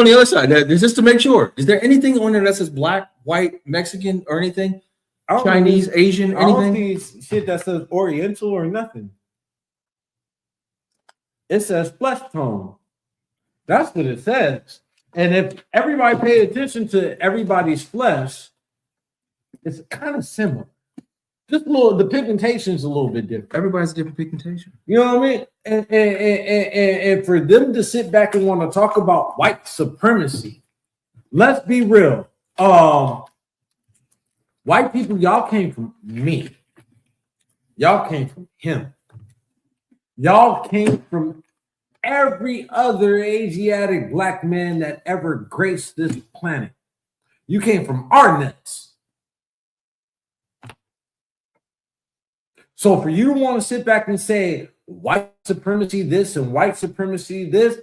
the other side. Just to make sure. Is there anything on there that says black, white, Mexican, or anything? Chinese, Asian, anything? I don't see shit that says Oriental or nothing. It says flesh tone. That's what it says. And if everybody paid attention to everybody's flesh, it's kind of similar. Just a little, the pigmentation is a little bit different. Everybody's different pigmentation. You know what I mean? And for them to sit back and want to talk about white supremacy, let's be real. White people, y'all came from me. Y'all came from him. Y'all came from every other Asiatic black man that ever graced this planet. You came from our nuts. So for you to want to sit back and say white supremacy this and white supremacy this,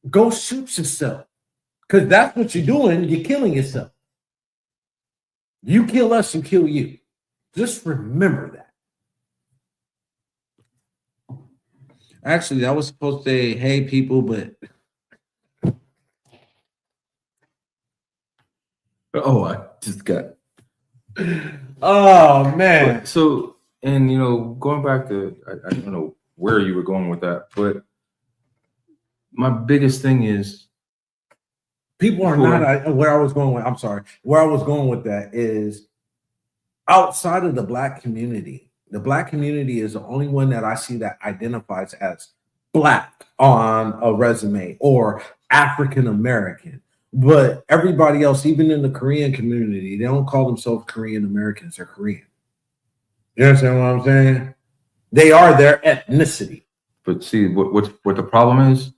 go shoot yourself. Because that's what you're doing. You're killing yourself. You kill us and kill you. Just remember that. Actually, I was supposed to say, hey, people, but... Oh, I just got... Oh, man. So, and, you know, going back to, I don't know where you were going with that, but my biggest thing is... People are not, where I was going with, I'm sorry, where I was going with that is outside of the black community. The black community is the only one that I see that identifies as black on a resume or African American. But everybody else, even in the Korean community, they don't call themselves Korean Americans. They're Korean. You understand what I'm saying? They are their ethnicity. But see, what the problem is?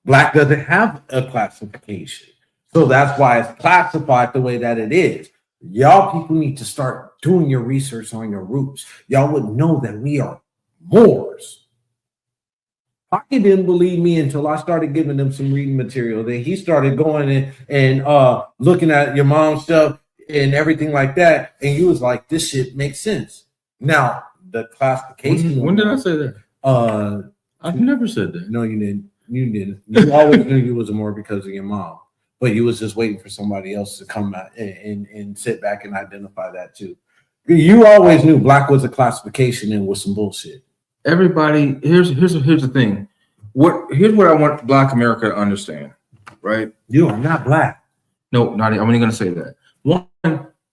Black doesn't have a classification. So that's why it's classified the way that it is. Y'all people need to start doing your research on your roots. Y'all would know that we are Moors. Pocky didn't believe me until I started giving them some reading material. Then he started going and looking at your mom's stuff and everything like that. And he was like, this shit makes sense. Now, the classification. When did I say that? I've never said that. No, you didn't. You didn't. You always knew you was a Moor because of your mom. But you was just waiting for somebody else to come out and sit back and identify that too. You always knew black was a classification and was some bullshit. Everybody, here's the thing. Here's what I want Black America to understand, right? You are not black. No, not. I'm only gonna say that. One,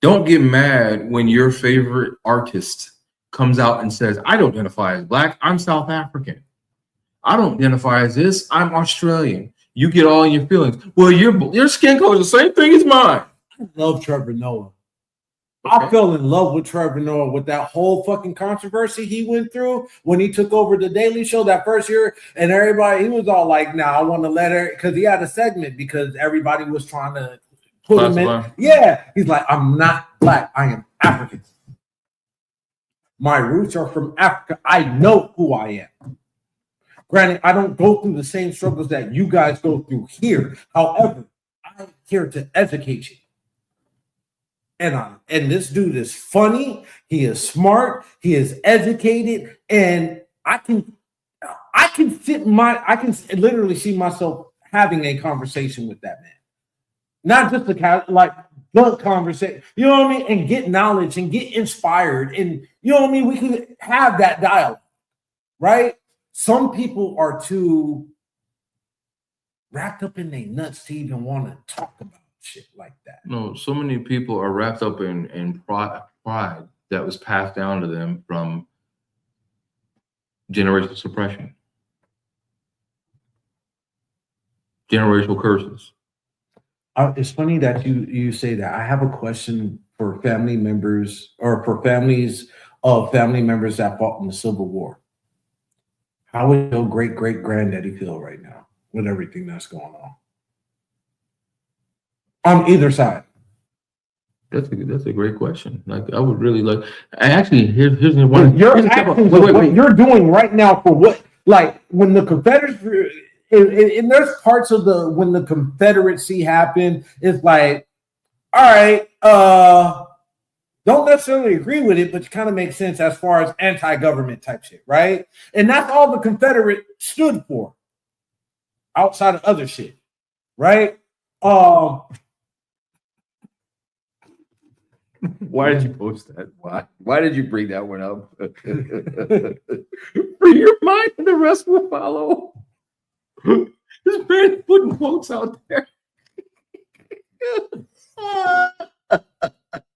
don't get mad when your favorite artist comes out and says, "I don't identify as black. I'm South African. I don't identify as this. I'm Australian." You get all in your feelings. Well, your skin color is the same thing as mine. I love Trevor Noah. Okay. I fell in love with Trevor Noah with that whole fucking controversy he went through when he took over the Daily Show that first year, and everybody, he was all like, "Nah, I want to let her," because he had a segment because everybody was trying to put him in. Yeah, he's like, "I'm not black. I am African. My roots are from Africa. I know who I am. Granted, I don't go through the same struggles that you guys go through here. However, I here to educate you. And this dude is funny. He is smart. He is educated, and I can literally see myself having a conversation with that man. Not just the conversation, you know what I mean, and get knowledge and get inspired, and you know what I mean. We can have that dialogue, right? Some people are too wrapped up in their nuts to even want to talk about shit like that. No, so many people are wrapped up in pride that was passed down to them from generational suppression, generational curses. It's funny that you say that. I have a question for family members, or for families of family members that fought in the Civil War. How would your great-great-granddaddy feel right now with everything that's going on either side? That's a great question. Like, I would really like. Actually, here's the one. What you're doing right now for what? Like when the Confederates, and there's parts of when the Confederacy happened, it's like, all right, don't necessarily agree with it, but it kind of makes sense as far as anti-government type shit, right? And that's all the Confederate stood for, outside of other shit, right? Why did you post that? Why did you bring that one up? Free your mind and the rest will follow. This man putting quotes out there.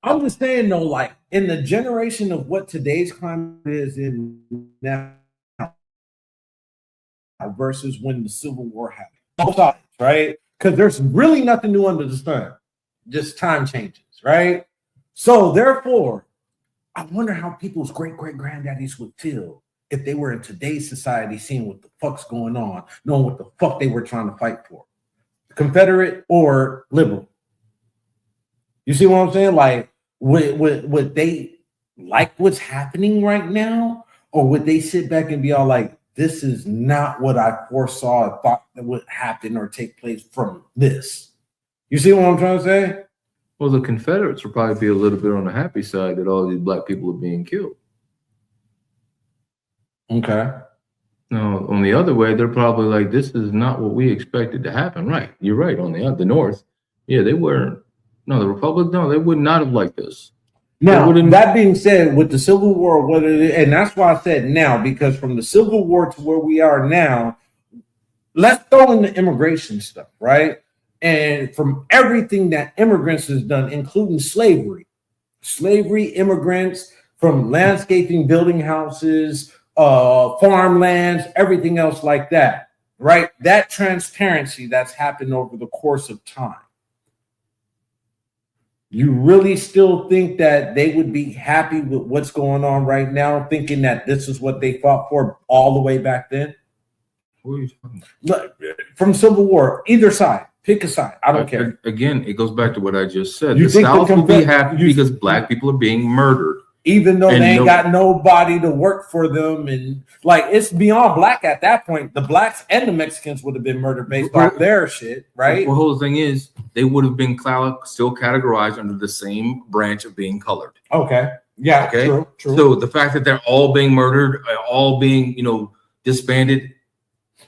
I'm just saying though, like in the generation of what today's climate is in now versus when the Civil War happened, both sides, right? Because there's really nothing new under the sun, just time changes, right? So therefore, I wonder how people's great-great-granddaddies would feel if they were in today's society, seeing what the fuck's going on, knowing what the fuck they were trying to fight for, Confederate or liberal. You see what I'm saying? Like, would they like what's happening right now, or would they sit back and be all like, "This is not what I foresaw or thought that would happen or take place from this"? You see what I'm trying to say? Well, the Confederates will probably be a little bit on the happy side that all these black people are being killed. Okay. No, on the other way, they're probably like, this is not what we expected to happen. Right. You're right. On the North, yeah, they weren't. No, the Republic, no, they would not have liked this. Now, that being said, with the Civil War, what it is, and that's why I said now, because from the Civil War to where we are now, let's throw in the immigration stuff, right? And from everything that immigrants has done, including slavery, immigrants, from landscaping, building houses, farmlands, everything else like that, right? That transparency that's happened over the course of time. You really still think that they would be happy with what's going on right now, thinking that this is what they fought for all the way back then? What are you talking about? From Civil War, either side. Pick a side. I don't care. Again, it goes back to what I just said. The South will be happy because black people are being murdered. Even though they ain't got nobody to work for them. And like, it's beyond black at that point. The blacks and the Mexicans would have been murdered based off their shit, right? The whole thing is they would have been still categorized under the same branch of being colored. Okay. Yeah. Okay. True. So the fact that they're all being murdered, all being, disbanded,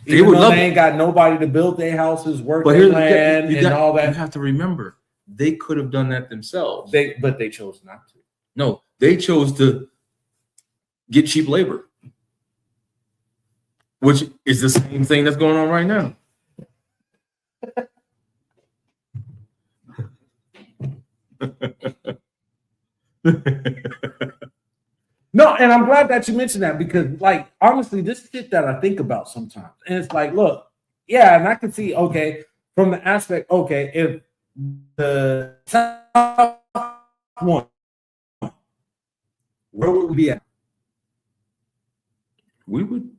Even though they ain't got nobody to build their houses, work their land, and all that. You have to remember, they could have done that themselves. But they chose not to. No, they chose to get cheap labor, which is the same thing that's going on right now. No, and I'm glad that you mentioned that because, like, honestly, this shit that I think about sometimes, and it's like, look, yeah, and I can see, okay, from the aspect, okay, if the South won, where would we be at? We would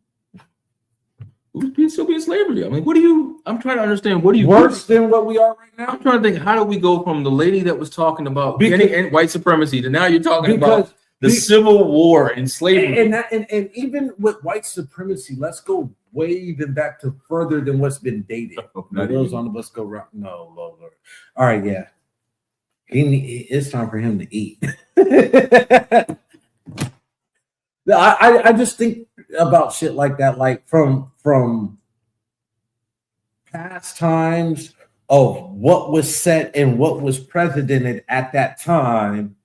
still be in slavery. I mean, I'm trying to understand, worse than what we are right now? I'm trying to think, how do we go from the lady that was talking about getting white supremacy to now you're talking about The Civil War and slavery. And even with white supremacy, let's go way even back to further than what's been dated. Those on the bus go round. No, Lord. All right, yeah. It's time for him to eat. I just think about shit like that, like from past times of what was said and what was precedented at that time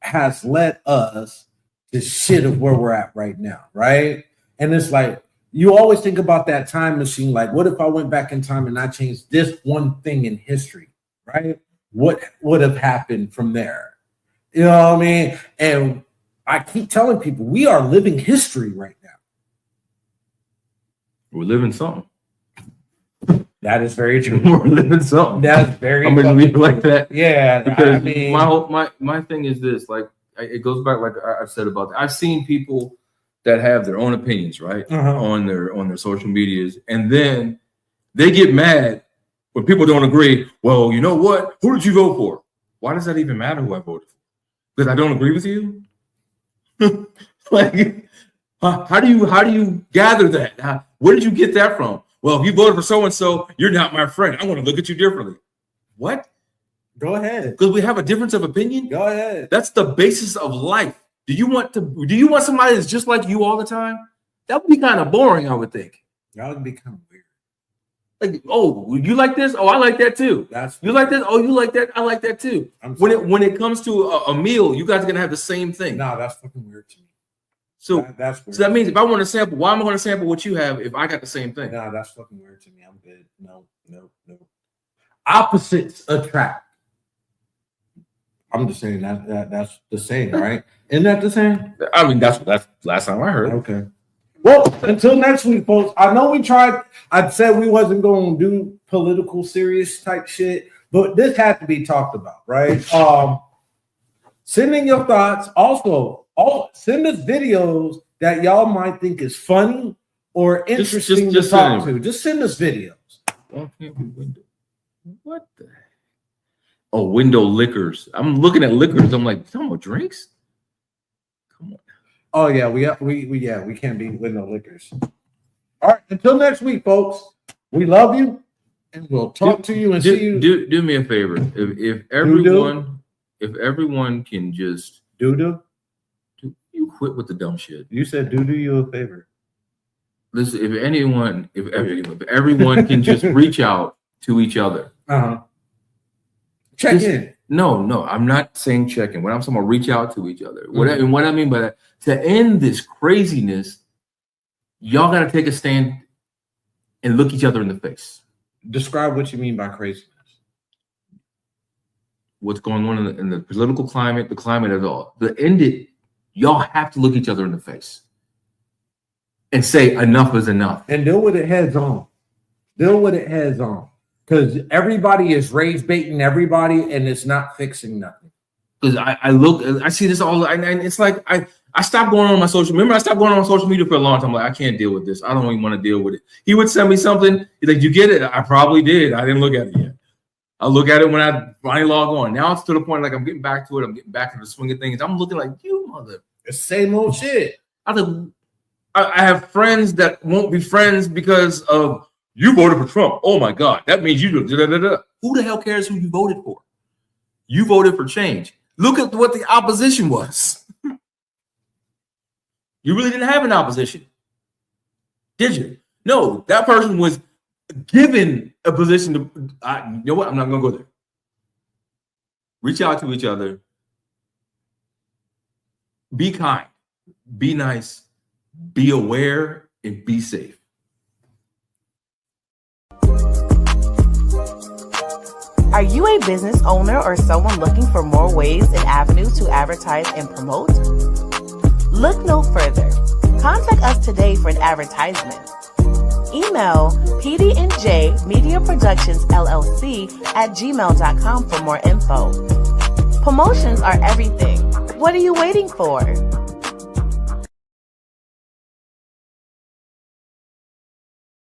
has led us to shit of where we're at right now, right? And it's like you always think about that time machine, like what if I went back in time and I changed this one thing in history, right? What would have happened from there? You know what I mean? And I keep telling people we are living history right now. We're living something. That is very true. We're living something. That's very. I'm gonna leave it like that. Yeah, because I mean, my thing is this. Like it goes back, like I've said about that. I've seen people that have their own opinions, right, on their social medias, and then they get mad when people don't agree. Well, you know what? Who did you vote for? Why does that even matter who I voted for? Because I don't agree with you. Like, how do you gather that? Where did you get that from? Well, if you voted for so and so, you're not my friend. I want to look at you differently. What? Go ahead. Because we have a difference of opinion. Go ahead. That's the basis of life. Do you want somebody that's just like you all the time? That would be kind of boring, I would think. That would be kind of weird. Like, oh, you like this? Oh, I like that too. You like this? Oh, you like that? I like that too. When it comes to a meal, you guys are gonna have the same thing. No, that's fucking weird to me. So that's weird. So that means if I want to sample, why am I going to sample what you have if I got the same thing? No, that's fucking weird to me. I'm good. No. Opposites attract. I'm just saying that's the same, right? Isn't that the same? I mean, that's last time I heard. Okay. Well, until next week, folks. I know we tried. I said we wasn't going to do political, serious type shit, but this had to be talked about, right? Send in your thoughts. Also, send us videos that y'all might think is funny or interesting to talk to. Just send us videos. What the heck? Oh, window liquors. I'm looking at liquors. I'm like, talking about drinks? Come on. Oh yeah, we can't be window liquors. All right, until next week, folks. We love you, and we'll talk to you and see you. Do me a favor. If everyone can just do you quit with the dumb shit. You said do you a favor. Listen, if everyone can just reach out to each other. Check in. No, I'm not saying check in. When I'm saying reach out to each other. What I mean by that, to end this craziness, y'all got to take a stand and look each other in the face. Describe what you mean by craziness. What's going on in the political climate, the climate at all. To end it, y'all have to look each other in the face and say enough is enough. And deal with it heads on. Because everybody is rage baiting everybody, and it's not fixing nothing. Because I see this all, and it's like I stopped going on my social. Remember, I stopped going on social media for a long time. Like, I can't deal with this. I don't even want to deal with it. He would send me something. He's like, "You get it?" I probably did. I didn't look at it yet. I'll look at it when I finally log on. Now it's to the point like I'm getting back to it. I'm getting back to the swing of things. I'm looking like, you mother. The same old shit. I have friends that won't be friends because of you voted for Trump. Oh my God, that means you do. Who the hell cares who you voted for? You voted for change. Look at what the opposition was. You really didn't have an opposition, did you? No, that person was given a position to. You know what? I'm not going to go there. Reach out to each other. Be kind. Be nice. Be aware and be safe. Are you a business owner or someone looking for more ways and avenues to advertise and promote? Look no further. Contact us today for an advertisement. Email PD&J Media Productions LLC at gmail.com for more info. Promotions are everything. What are you waiting for?